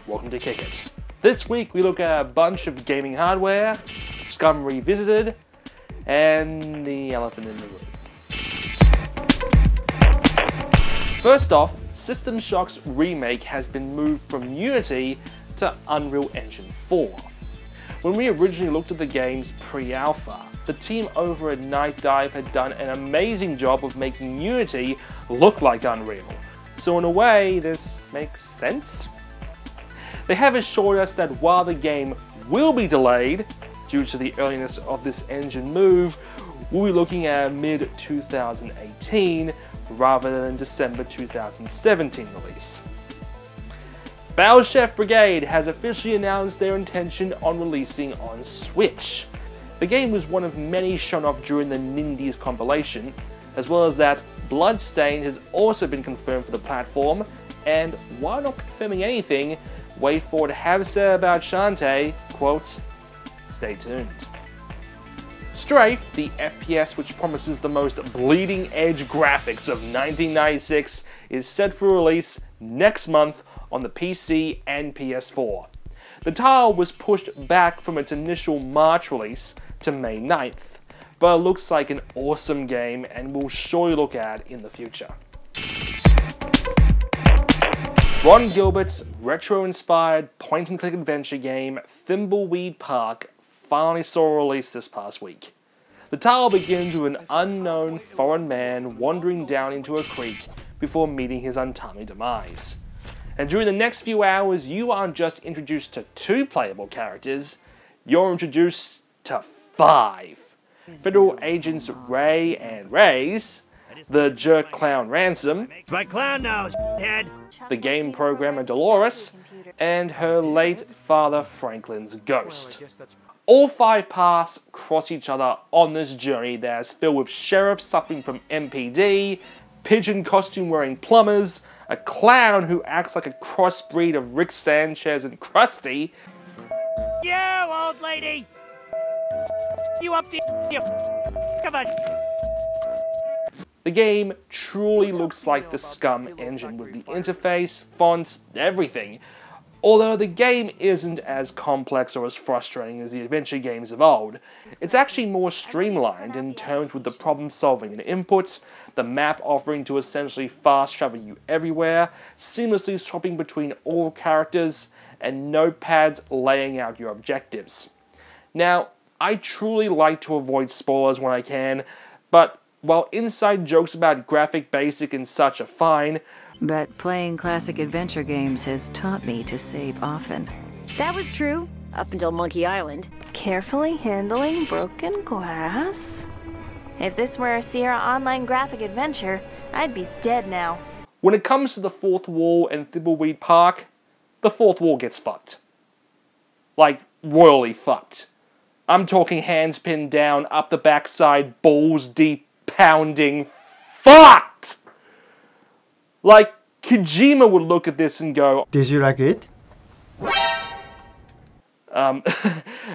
welcome to Kick It. This week we look at a bunch of gaming hardware, Scum Revisited, and the elephant in the room. First off, System Shock's remake has been moved from Unity to Unreal Engine 4. When we originally looked at the game's pre-alpha, the team over at Night Dive had done an amazing job of making Unity look like Unreal. So in a way, this makes sense. They have assured us that while the game will be delayed, due to the earliness of this engine move, we'll be looking at a mid-2018 rather than December 2017 release. Battlechef Brigade has officially announced their intention on releasing on Switch. The game was one of many shown off during the Nindies compilation, as well as that Bloodstained has also been confirmed for the platform, and while not confirming anything, WayForward have said about Shantae, quote, "Stay tuned." Strafe, the FPS which promises the most bleeding-edge graphics of 1996, is set for release next month on the PC and PS4. The title was pushed back from its initial March release to May 9th, but it looks like an awesome game and we'll surely look at in the future. Ron Gilbert's retro-inspired point-and-click adventure game Thimbleweed Park finally saw a release this past week. The title begins with an unknown foreign man wandering down into a creek before meeting his untimely demise. And during the next few hours, you aren't just introduced to 2 playable characters, you're introduced to 5. Federal agents Ray and Rays, the jerk clown Ransom, My clown nose, head. the game programmer Dolores, and her late father Franklin's ghost. All 5 paths cross each other on this journey that is filled with sheriffs suffering from MPD, pigeon costume wearing plumbers, a clown who acts like a crossbreed of Rick Sanchez and Krusty, You old lady! You up the you. Come on. The game truly looks like the Scum engine with the interface, fonts, everything. Although the game isn't as complex or as frustrating as the adventure games of old, it's actually more streamlined in terms with the problem solving and inputs, the map offering to essentially fast travel you everywhere, seamlessly swapping between all characters, and notepads laying out your objectives. Now, I truly like to avoid spoilers when I can, but while inside jokes about graphic basic and such are fine, but playing classic adventure games has taught me to save often. That was true, up until Monkey Island. Carefully handling broken glass? If this were a Sierra Online graphic adventure, I'd be dead now. when it comes to the 4th wall and Thimbleweed Park, the 4th wall gets fucked. Like, royally fucked. I'm talking hands pinned down, up the backside, balls deep, pounding, fucked! Like, Kojima would look at this and go, "Did you like it?"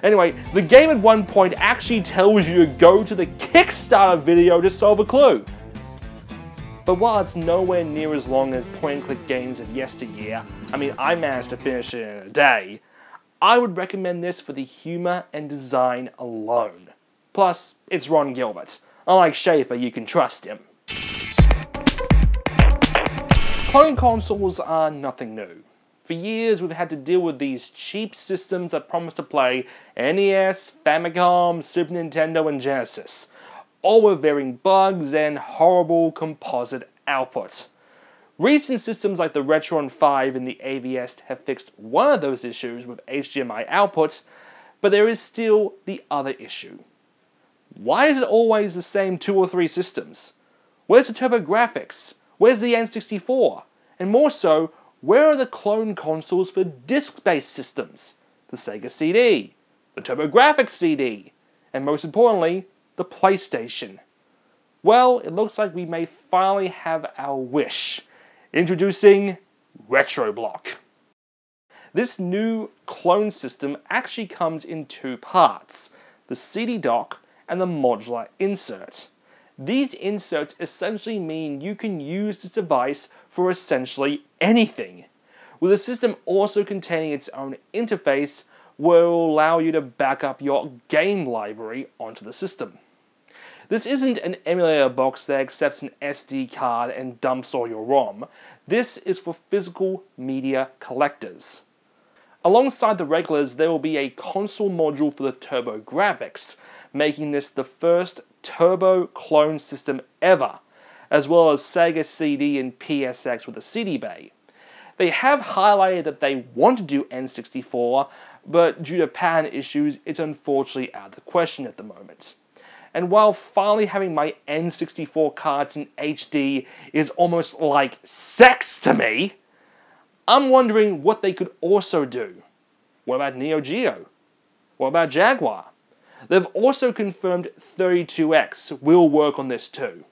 Anyway, the game at one point actually tells you to go to the Kickstarter video to solve a clue. But while it's nowhere near as long as point-and-click games of yesteryear, I mean, I managed to finish it in a day, I would recommend this for the humour and design alone. Plus, it's Ron Gilbert. Unlike Schaefer, you can trust him. Clone consoles are nothing new. For years, we've had to deal with these cheap systems that promise to play NES, Famicom, Super Nintendo, and Genesis, all with varying bugs and horrible composite output. Recent systems like the Retron 5 and the AVS have fixed one of those issues with HDMI output, but there is still the other issue. Why is it always the same 2 or 3 systems? Where's the TurboGrafx? Where's the N64? And more so, where are the clone consoles for disc-based systems? The Sega CD, the TurboGrafx CD, and most importantly, the PlayStation. Well, it looks like we may finally have our wish. Introducing RetroBlock. This new clone system actually comes in 2 parts, the CD dock and the modular insert. These inserts essentially mean you can use this device for essentially anything. with the system also containing its own interface where it will allow you to back up your game library onto the system. This isn't an emulator box that accepts an SD card and dumps all your ROM. This is for physical media collectors. Alongside the regulars, there will be a console module for the Turbo Graphics, making this the first Turbo clone system ever, as well as Sega CD and PSX with a CD bay. They have highlighted that they want to do N64, but due to patent issues, it's unfortunately out of the question at the moment. And while finally having my N64 cards in HD is almost like sex to me, I'm wondering what they could also do. What about Neo Geo? What about Jaguar? They've also confirmed 32X will work on this too.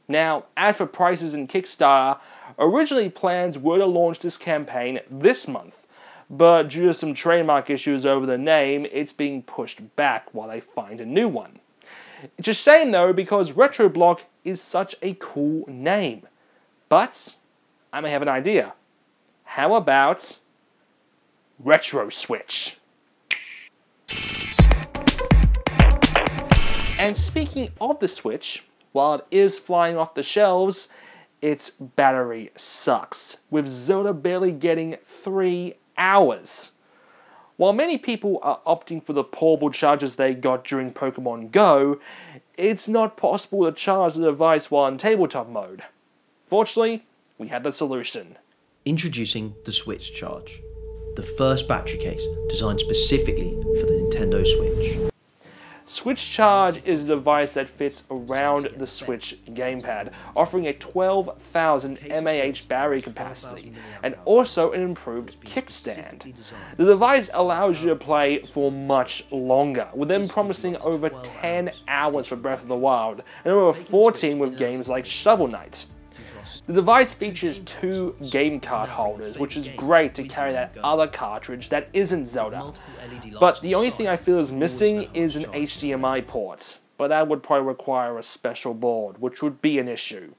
Now, as for prices in Kickstarter, originally plans were to launch this campaign this month, but due to some trademark issues over the name, it's being pushed back while they find a new one. It's a shame though, because Retroblock is such a cool name. But I may have an idea. How about Retro Switch? And speaking of the Switch, while it is flying off the shelves, its battery sucks, with Zelda barely getting 3 hours. While many people are opting for the portable chargers they got during Pokemon Go, it's not possible to charge the device while in tabletop mode. Fortunately, we had the solution. Introducing the Switch Charge, the first battery case designed specifically for the Nintendo Switch. Switch Charge is a device that fits around the Switch gamepad, offering a 12,000 mAh battery capacity, and also an improved kickstand. The device allows you to play for much longer, with them promising over 10 hours for Breath of the Wild, and over 14 with games like Shovel Knight. The device features 2 game card holders, which is great to carry that other cartridge that isn't Zelda. But the only thing I feel is missing is an HDMI port, but that would probably require a special board, which would be an issue.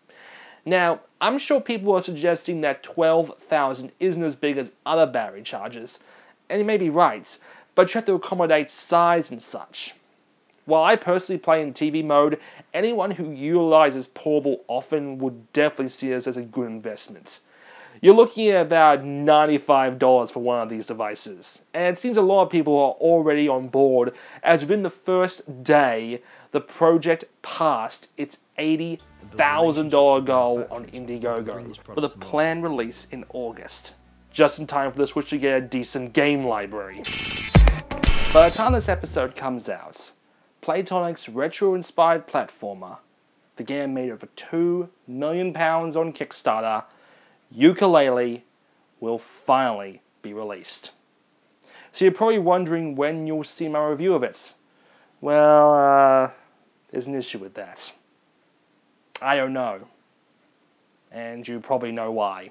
Now, I'm sure people are suggesting that 12,000 isn't as big as other battery chargers, and you may be right, but you have to accommodate size and such. While I personally play in TV mode, anyone who utilizes portable often would definitely see this as a good investment. You're looking at about $95 for one of these devices, and it seems a lot of people are already on board, as within the first day, the project passed its $80,000 goal on Indiegogo, with a planned release in August, just in time for the Switch to get a decent game library. By the time this episode comes out, Playtonic's retro-inspired platformer, the game made over £2 million on Kickstarter, Yooka Laylee, will finally be released. So you're probably wondering when you'll see my review of it. Well, there's an issue with that. I don't know. And you probably know why.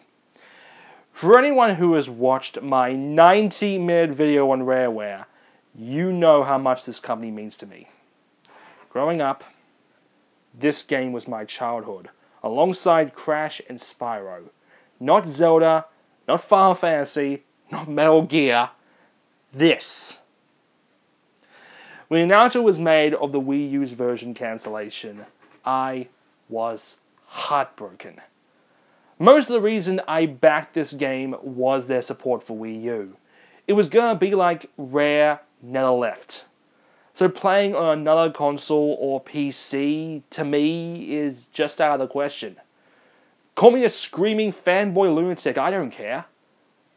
For anyone who has watched my 90-minute video on Rareware, you know how much this company means to me. Growing up, this game was my childhood, alongside Crash and Spyro. Not Zelda, not Final Fantasy, not Metal Gear. This. When the announcement was made of the Wii U's version cancellation, I was heartbroken. Most of the reason I backed this game was their support for Wii U. It was gonna be like Rare never left. So playing on another console or PC, to me, is just out of the question. Call me a screaming fanboy lunatic, I don't care.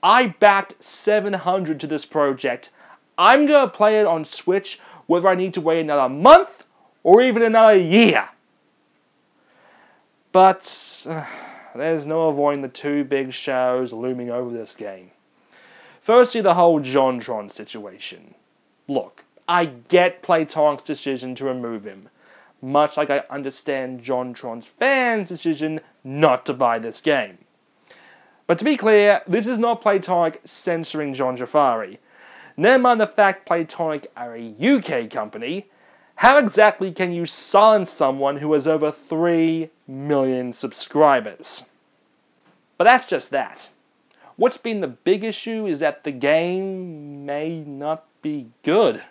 I backed $700 to this project. I'm gonna play it on Switch whether I need to wait another month or even another year. But there's no avoiding the 2 big shadows looming over this game. Firstly, the whole JonTron situation. Look, I get Playtonic's decision to remove him, much like I understand JonTron's fans' decision not to buy this game. But to be clear, this is not Playtonic censoring John Jafari. Never mind the fact Playtonic are a UK company, how exactly can you silence someone who has over 3 million subscribers? But that's just that. What's been the big issue is that the game may not be good.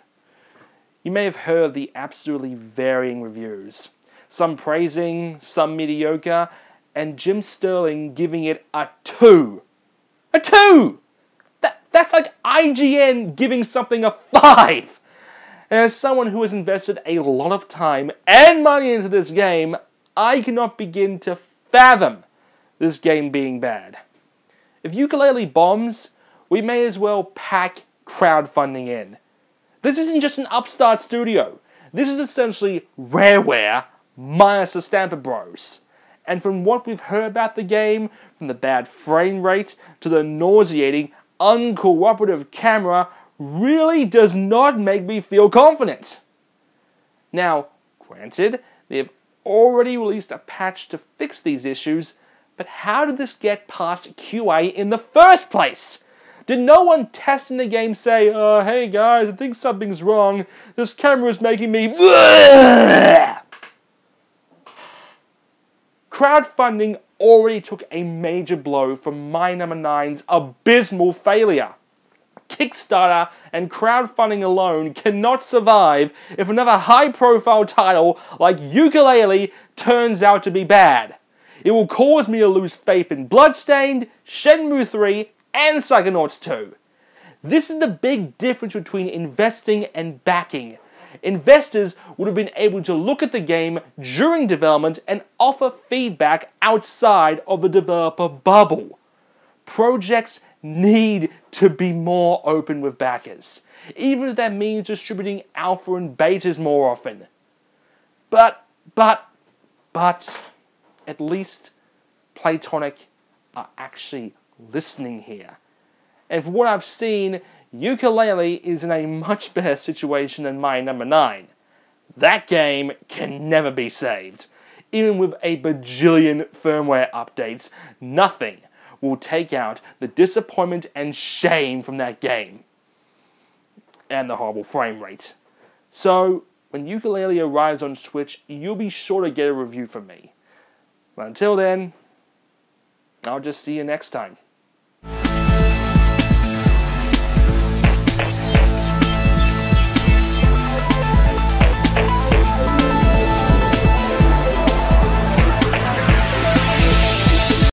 You may have heard the absolutely varying reviews. Some praising, some mediocre, and Jim Sterling giving it a 2. A 2! That's like IGN giving something a 5! And as someone who has invested a lot of time and money into this game, I cannot begin to fathom this game being bad. If Yooka Laylee bombs, we may as well pack crowdfunding in. This isn't just an upstart studio. This is essentially Rareware minus the Stamper Bros. And from what we've heard about the game, from the bad frame rate to the nauseating, uncooperative camera, really does not make me feel confident. Now, granted, they have already released a patch to fix these issues, but how did this get past QA in the first place? Did no one testing the game say, hey guys, I think something's wrong, this camera is making me bleh! Crowdfunding already took a major blow from My Number 9's abysmal failure. Kickstarter and crowdfunding alone cannot survive if another high-profile title like Yooka Laylee turns out to be bad. It will cause me to lose faith in Bloodstained, Shenmue 3, and Psychonauts 2. This is the big difference between investing and backing. Investors would have been able to look at the game during development and offer feedback outside of the developer bubble. Projects need to be more open with backers, even if that means distributing alpha and betas more often. But, at least Playtonic are actually listening here. And from what I've seen, Yooka Laylee is in a much better situation than My Number 9. That game can never be saved. Even with a bajillion firmware updates, nothing will take out the disappointment and shame from that game. And the horrible frame rate. So, when Yooka Laylee arrives on Switch, you'll be sure to get a review from me. But until then, I'll just see you next time.